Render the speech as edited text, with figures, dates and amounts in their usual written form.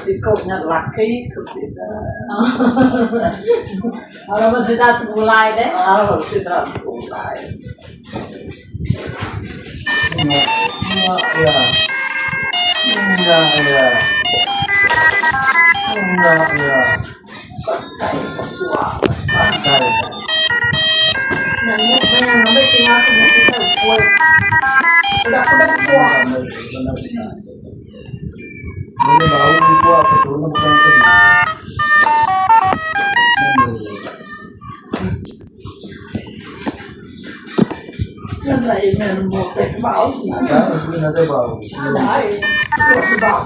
Sikapnya laki kita. Kalau sudah mulai deh. Sudah mulai. Nanti banyak ngambil tinggal kita buat. Udah buat. Ini bau itu apa tuh bukan tadi. Yang lain mau tek bau. Ya, sudah ada bau. Ada. Bau.